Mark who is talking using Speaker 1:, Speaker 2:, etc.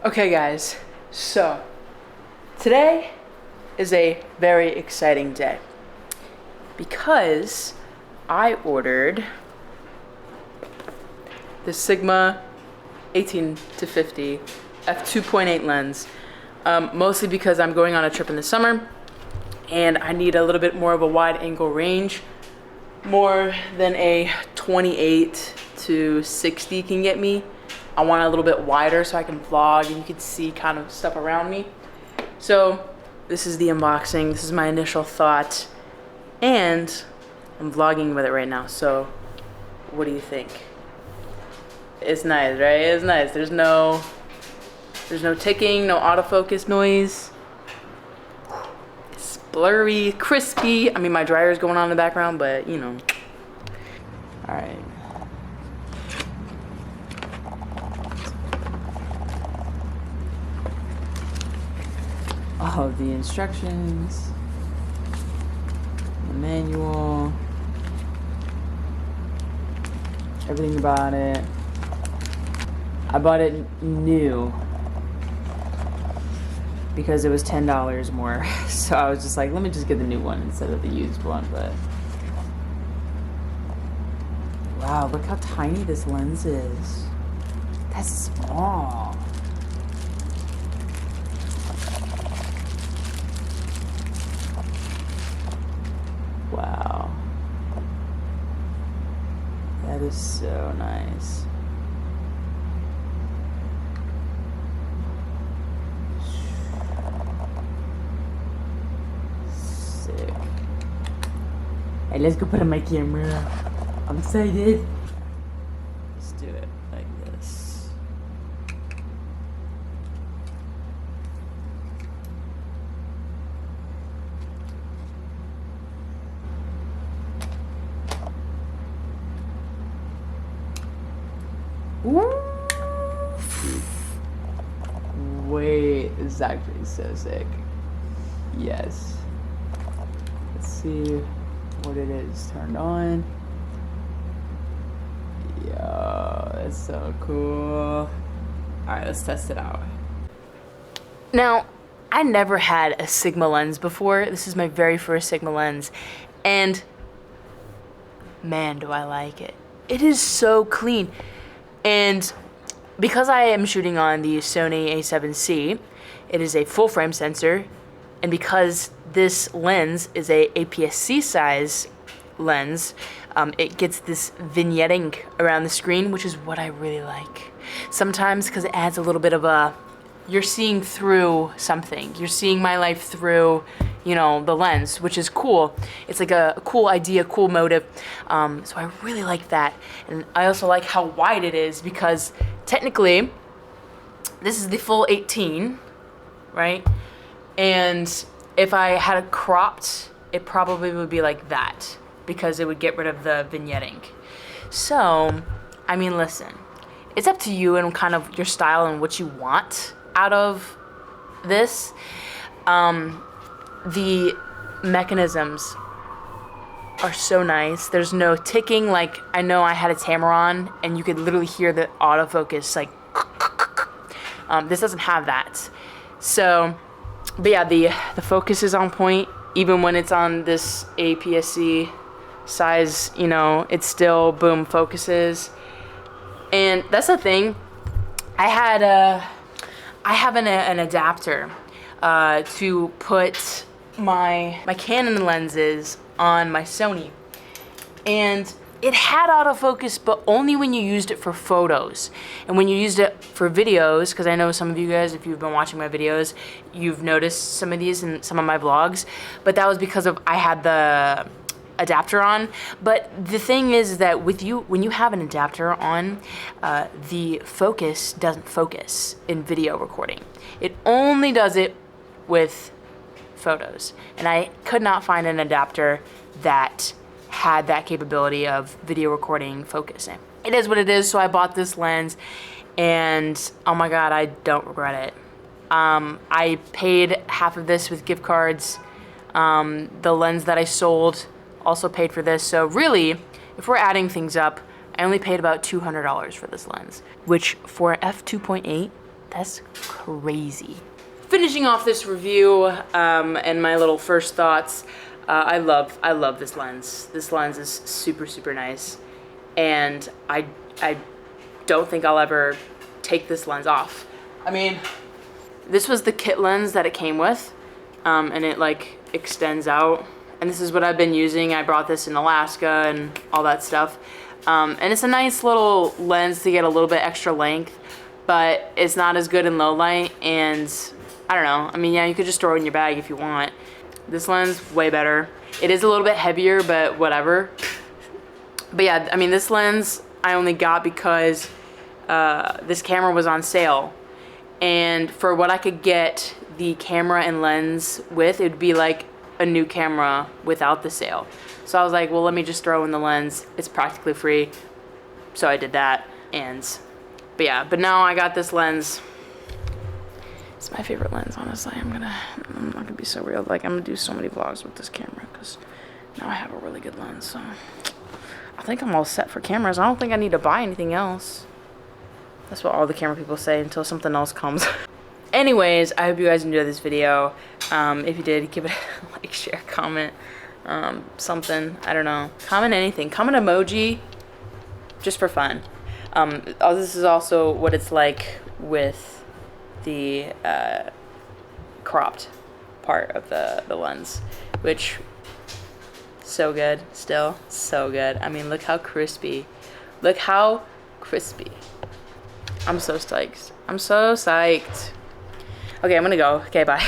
Speaker 1: Okay guys, so today is a very exciting day because I ordered the Sigma 18-50 F2.8 lens, mostly because I'm going on a trip in the summer and I need a little bit more of a wide angle range, more than a 28 to 60 can get me. I want it a little bit wider so I can vlog and you can see kind of stuff around me. So this is the unboxing. This is my initial thought. And I'm vlogging with it right now. So what do you think? It's nice, right? It's nice. There's no ticking, no autofocus noise. It's blurry, crispy. I mean, my dryer's going on in the background, but you know. All right. All of the instructions, the manual, everything about it. I bought it new because it was $10 more. So I was just like, let me just get the new one instead of the used one. But wow, look how tiny this lens is. That's small. Wow, that is so nice. Sick. Hey, let's go put on my camera. I'm excited. Let's do it like this. Wait, this is actually so sick. Yes. Let's see what it is turned on. Yo, that's so cool. Alright, let's test it out. Now, I never had a Sigma lens before. This is my very first Sigma lens. And man, do I like it. It is so clean. And because I am shooting on the Sony a7C, it is a full frame sensor, and because this lens is a APS-C size lens, it gets this vignetting around the screen, which is what I really like. Sometimes because it adds a little bit of a, you're seeing through something. You're seeing my life through, you know, the lens, which is cool. It's like a cool idea, cool motive. So I really like that. And I also like how wide it is because technically, this is the full 18, right? And if I had it cropped, it probably would be like that because it would get rid of the vignetting. So, I mean, listen, it's up to you and kind of your style and what you want out of this. The mechanisms are so nice. There's no ticking. Like, I know I had a Tamron and you could literally hear the autofocus like this doesn't have that. So, but yeah, the focus is on point even when it's on this APS-C size, you know, it still boom focuses. And that's the thing. I have an adapter to put my Canon lenses on my Sony, and it had autofocus, but only when you used it for photos. And when you used it for videos, because I know some of you guys, if you've been watching my videos, you've noticed some of these in some of my vlogs, but that was because of I had the adapter on. But the thing is that with you, when you have an adapter on, the focus doesn't focus in video recording. It only does it with photos. And I could not find an adapter that had that capability of video recording focusing. It is what it is, so I bought this lens and oh my god, I don't regret it. I paid half of this with gift cards. The lens that I sold also paid for this, so really, if we're adding things up, I only paid about $200 for this lens, which for f2.8 That's crazy. Finishing off this review and my little first thoughts, I love this lens. This lens is super, super nice. And I don't think I'll ever take this lens off. I mean, this was the kit lens that it came with, and it like extends out. And this is what I've been using. I brought this in Alaska and all that stuff. And it's a nice little lens to get a little bit extra length, but it's not as good in low light. And I don't know. I mean, yeah, you could just throw it in your bag if you want. This lens, way better. It is a little bit heavier, but whatever. But yeah, I mean, this lens I only got because this camera was on sale. And for what I could get the camera and lens with, it would be like a new camera without the sale. So I was like, well, let me just throw in the lens. It's practically free. So I did that. But yeah, but now I got this lens. It's my favorite lens, honestly. I'm not gonna be so real. Like, I'm gonna do so many vlogs with this camera because now I have a really good lens. So I think I'm all set for cameras. I don't think I need to buy anything else. That's what all the camera people say until something else comes. Anyways, I hope you guys enjoyed this video. If you did, give it a like, share, comment, something. I don't know. Comment anything. Comment emoji, just for fun. This is also what it's like with the cropped part of the lens, which so good. Still so good. I mean, look how crispy. Look how crispy. I'm so psyched. I'm so psyched. Okay, I'm gonna go. Okay, bye.